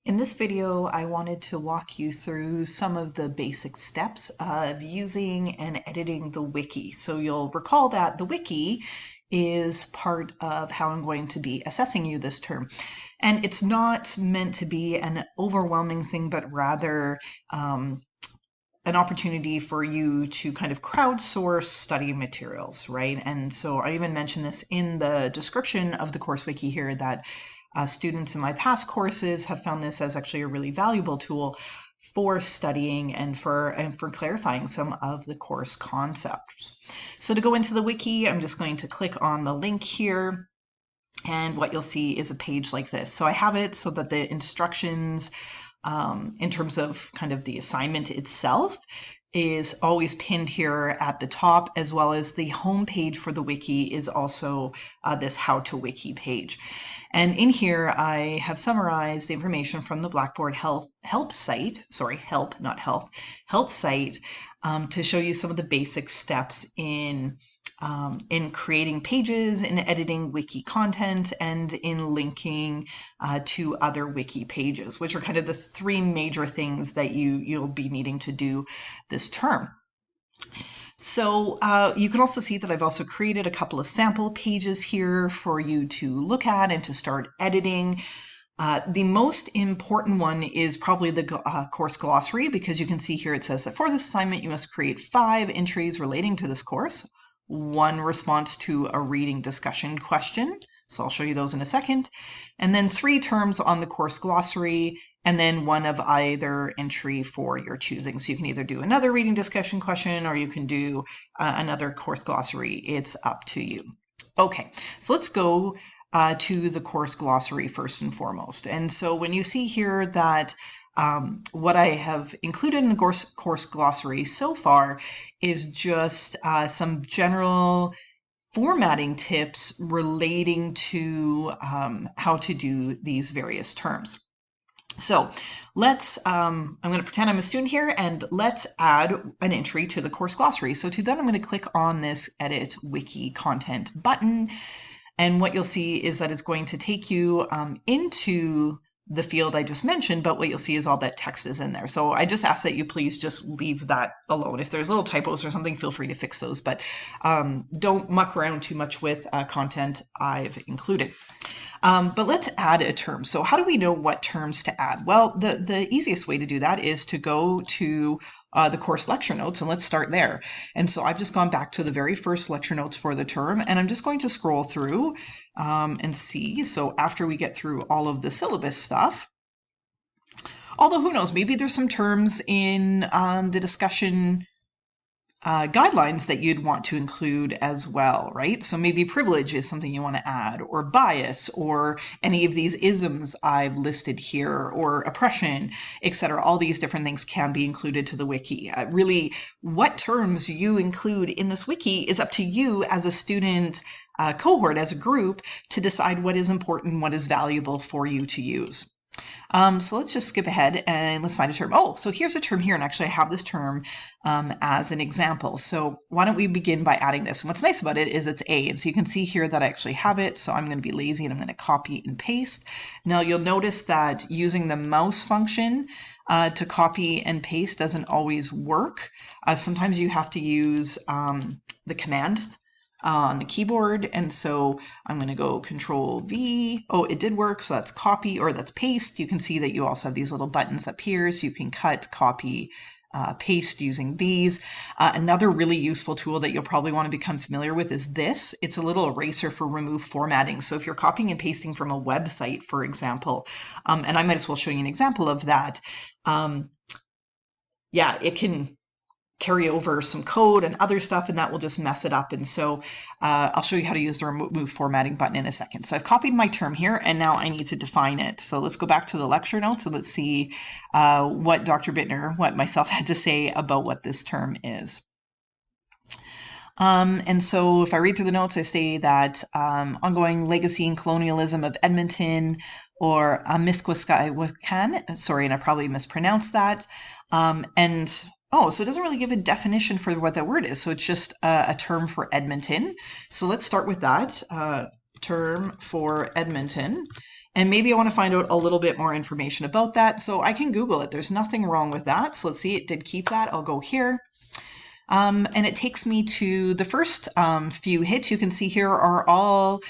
In this video, I wanted to walk you through some of the basic steps of using and editing the wiki. So you'll recall that the wiki is part of how I'm going to be assessing you this term. And it's not meant to be an overwhelming thing, but rather an opportunity for you to kind of crowdsource study materials, right? And so I even mentioned this in the description of the course wiki here that students in my past courses have found this as actually a really valuable tool for studying and for clarifying some of the course concepts. So to go into the wiki, I'm just going to click on the link here, and what you'll see is a page like this. So I have it so that the instructions in terms of kind of the assignment itself is always pinned here at the top, as well as the home page for the wiki is also this How to Wiki page. And in here, I have summarized the information from the Blackboard help site, health site, to show you some of the basic steps in creating pages, in editing wiki content, and in linking to other wiki pages, which are kind of the three major things that you'll be needing to do this term. So you can also see that I've also created a couple of sample pages here for you to look at and to start editing. The most important one is probably the course glossary, because you can see here it says that for this assignment you must create 5 entries relating to this course, 1 response to a reading discussion question, so I'll show you those in a second, and then 3 terms on the course glossary, and then 1 of either entry for your choosing. So you can either do another reading discussion question or you can do another course glossary. It's up to you. Okay, so let's go to the course glossary first and foremost. And so when you see here that what I have included in the course glossary so far is just some general formatting tips relating to how to do these various terms. So let's, I'm going to pretend I'm a student here, and let's add an entry to the course glossary. So to that, I'm going to click on this Edit Wiki Content button. And what you'll see is that it's going to take you into the field I just mentioned, but what you'll see is all that text is in there. So I just ask that you please just leave that alone. If there's little typos or something, feel free to fix those, but don't muck around too much with content I've included. But let's add a term. So how do we know what terms to add? Well, the easiest way to do that is to go to the course lecture notes, and let's start there. And so I've just gone back to the very first lecture notes for the term, and I'm just going to scroll through and see. So after we get through all of the syllabus stuff, although who knows, maybe there's some terms in the discussion guidelines that you'd want to include as well, right? So maybe privilege is something you want to add, or bias, or any of these isms I've listed here, or oppression, etc. All these different things can be included to the wiki. Really, what terms you include in this wiki is up to you as a student cohort, as a group, to decide what is important, what is valuable for you to use. So let's just skip ahead and let's find a term. Oh, so here's a term here, and actually I have this term as an example. So why don't we begin by adding this? And what's nice about it is it's A, and so you can see here that I actually have it. So I'm going to be lazy and I'm going to copy and paste. Now you'll notice that using the mouse function to copy and paste doesn't always work. Sometimes you have to use the command on the keyboard, and so I'm going to go Control V. Oh, it did work, so that's copy, or that's paste. You can see that you also have these little buttons up here, so you can cut, copy, paste using these. Another really useful tool that you'll probably want to become familiar with is this. It's a little eraser for remove formatting. So if you're copying and pasting from a website, for example, and I might as well show you an example of that, yeah, it can carry over some code and other stuff, and that will just mess it up. And so I'll show you how to use the remove formatting button in a second. So I've copied my term here, and now I need to define it. So let's go back to the lecture notes, and let's see what Dr. Biittner, what myself had to say about what this term is. And so if I read through the notes, I say that ongoing legacy and colonialism of Edmonton, or Miskwakan, sorry, and I probably mispronounced that, and oh, so it doesn't really give a definition for what that word is. So it's just a term for Edmonton. So let's start with that term for Edmonton. And maybe I want to find out a little bit more information about that. So I can Google it. There's nothing wrong with that. So let's see, it did keep that. I'll go here. And it takes me to the first few hits. You can see here are all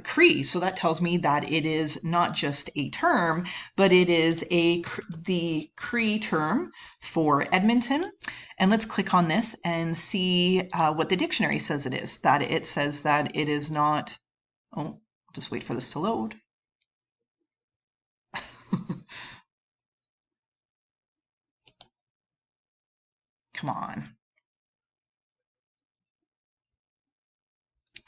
Cree. So that tells me that it is not just a term, but it is the Cree term for Edmonton. And let's click on this and see what the dictionary says it is. That it says that it is not, oh, just wait for this to load. Come on.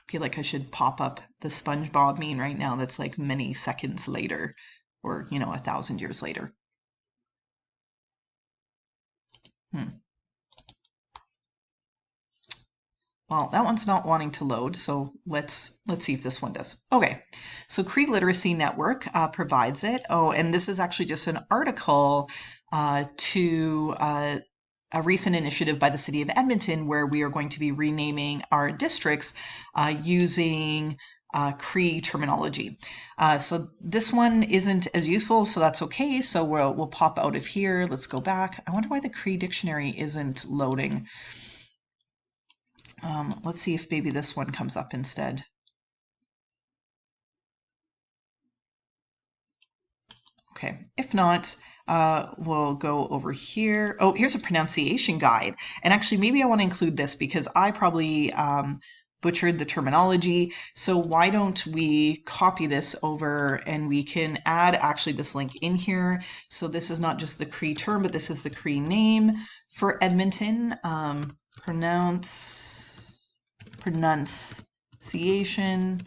Feel like I should pop up the SpongeBob meme right now that's like many seconds later, or 1,000 years later. Well, that one's not wanting to load, so let's see if this one does. Okay, so Cree Literacy Network provides it. Oh, and this is actually just an article to a recent initiative by the city of Edmonton where we are going to be renaming our districts using Cree terminology. So this one isn't as useful, so that's okay. So we'll pop out of here. Let's go back. I wonder why the Cree dictionary isn't loading. Let's see if maybe this one comes up instead. Okay, if not, we'll go over here. Oh, here's a pronunciation guide. And actually, maybe I want to include this because I probably butchered the terminology. So why don't we copy this over and we can add actually this link in here. So this is not just the Cree term, but this is the Cree name for Edmonton. Pronunciation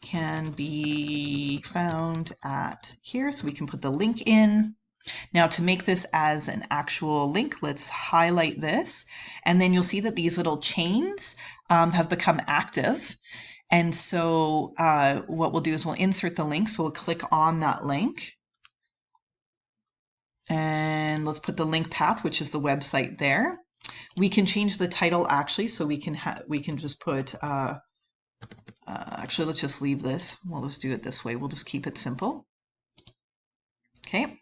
can be found at here, so we can put the link in. Now to make this as an actual link, let's highlight this, and then you'll see that these little chains have become active. And so what we'll do is we'll insert the link, so we'll click on that link. And let's put the link path, which is the website there. We can change the title actually, so we can just put actually, let's just leave this. We'll just do it this way. We'll just keep it simple. Okay.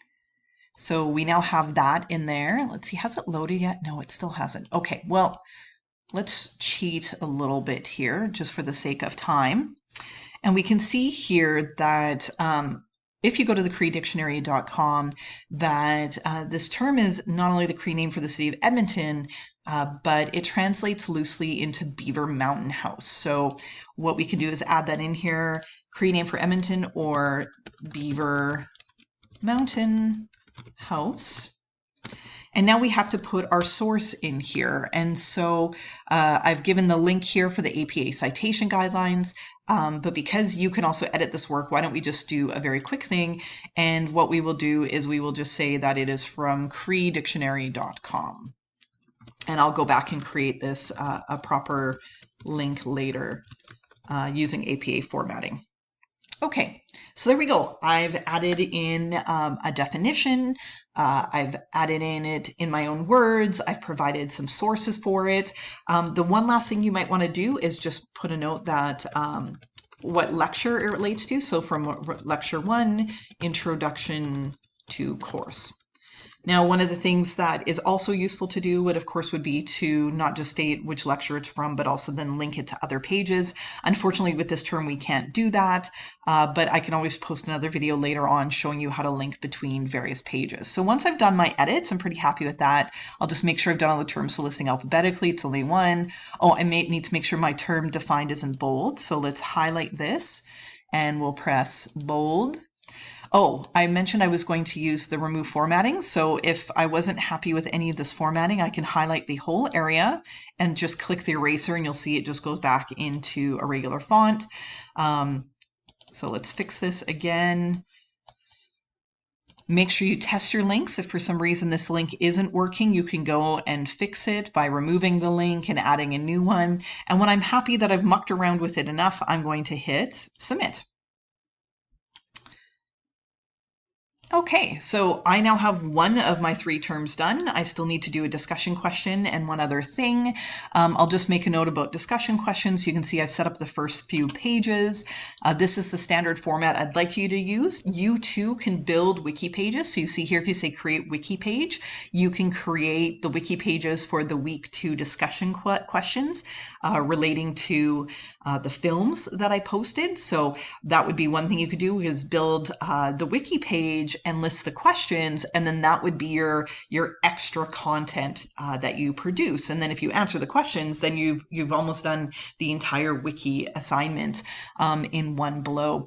So we now have that in there. Let's see, has it loaded yet? No, it still hasn't. Okay, well, let's cheat a little bit here just for the sake of time. And we can see here that if you go to the creedictionary.com, that this term is not only the Cree name for the city of Edmonton, but it translates loosely into Beaver Mountain House. So what we can do is add that in here, Cree name for Edmonton or Beaver Mountain House. And now we have to put our source in here. And so I've given the link here for the APA citation guidelines, but because you can also edit this work, why don't we just do a very quick thing? And what we will do is we will just say that it is from creedictionary.com. And I'll go back and create this a proper link later using APA formatting. Okay, so there we go. I've added in a definition. I've added in it in my own words. I've provided some sources for it. The one last thing you might want to do is just put a note that what lecture it relates to. So from lecture 1, Introduction to Course. Now, one of the things that is also useful to do would be to not just state which lecture it's from, but also then link it to other pages. Unfortunately, with this term, we can't do that, but I can always post another video later on showing you how to link between various pages. So once I've done my edits, I'm pretty happy with that. I'll just make sure I've done all the terms, so listing alphabetically, it's only one. Oh, I may need to make sure my term defined is in bold. So let's highlight this and we'll press bold. Oh, I mentioned I was going to use the remove formatting. So if I wasn't happy with any of this formatting, I can highlight the whole area and just click the eraser and you'll see it just goes back into a regular font. So let's fix this again. Make sure you test your links. If for some reason this link isn't working, you can go and fix it by removing the link and adding a new one. And when I'm happy that I've mucked around with it enough, I'm going to hit submit. Okay, so I now have one of my 3 terms done. I still need to do a discussion question and one other thing. I'll just make a note about discussion questions. You can see I've set up the first few pages. This is the standard format I'd like you to use. You too can build wiki pages. So you see here, if you say create wiki page, you can create the wiki pages for the week 2 discussion questions relating to the films that I posted. So that would be one thing you could do, is build the wiki page and list the questions, and then that would be your extra content that you produce. And then if you answer the questions, then you've almost done the entire wiki assignment in one blow.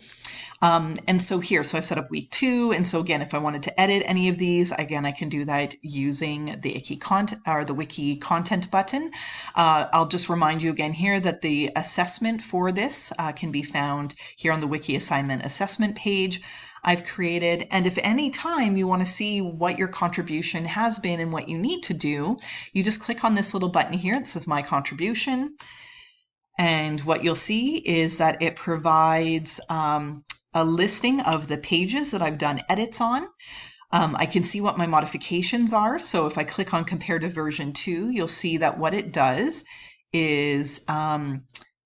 And so here, so I set up week 2, and so again, if I wanted to edit any of these, again, I can do that using the wiki content button. I'll just remind you again here that the assessment for this can be found here on the wiki assignment assessment page I've created. And if any time you want to see what your contribution has been and what you need to do, you just click on this little button here that says My Contribution. And what you'll see is that it provides a listing of the pages that I've done edits on. I can see what my modifications are. So if I click on Compare to version 2, you'll see that what it does is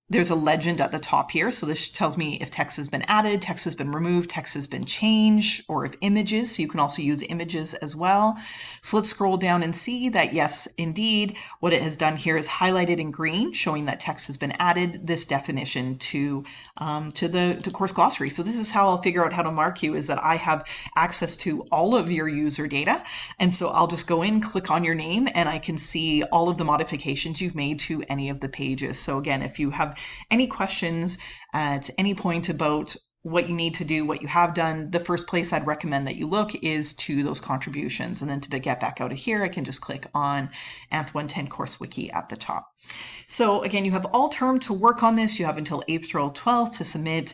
there's a legend at the top here. So this tells me if text has been added, text has been removed, text has been changed, or if images. So you can also use images as well. So let's scroll down and see that, yes, indeed, what it has done here is highlighted in green, showing that text has been added, this definition to the course glossary. So this is how I'll figure out how to mark you, is that I have access to all of your user data. And so I'll just go in, click on your name, and I can see all of the modifications you've made to any of the pages. So again, if you have any questions at any point about what you need to do, what you have done, the first place I'd recommend that you look is to those contributions. And then to get back out of here, I can just click on Anth 110 Course Wiki at the top. So again, you have all term to work on this. You have until April 12th to submit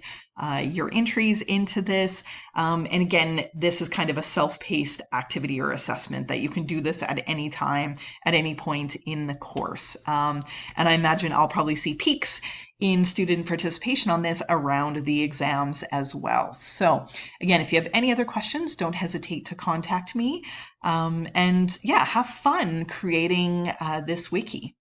your entries into this. And again, this is kind of a self-paced activity or assessment that you can do this at any time, at any point in the course. And I imagine I'll probably see peaks in student participation on this around the exams as well. So again, if you have any other questions, don't hesitate to contact me. And yeah, have fun creating this wiki.